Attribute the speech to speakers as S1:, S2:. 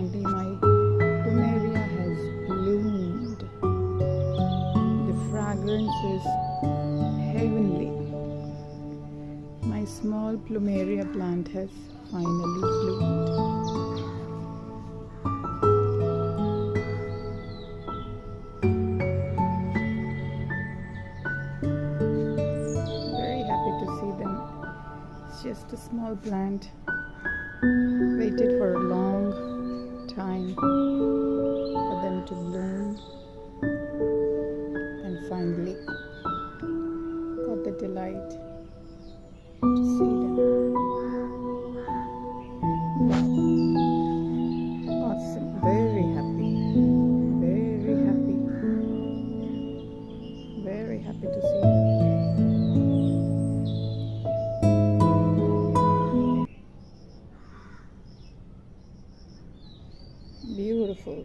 S1: finally my Plumeria has bloomed. The fragrance is heavenly. My small Plumeria plant has finally bloomed. Very happy to see them. It's just a small plant. Waited for a long time for them to bloom, and finally got the delight to see them. Awesome. Very happy. Very happy. Very happy to see them. Beautiful.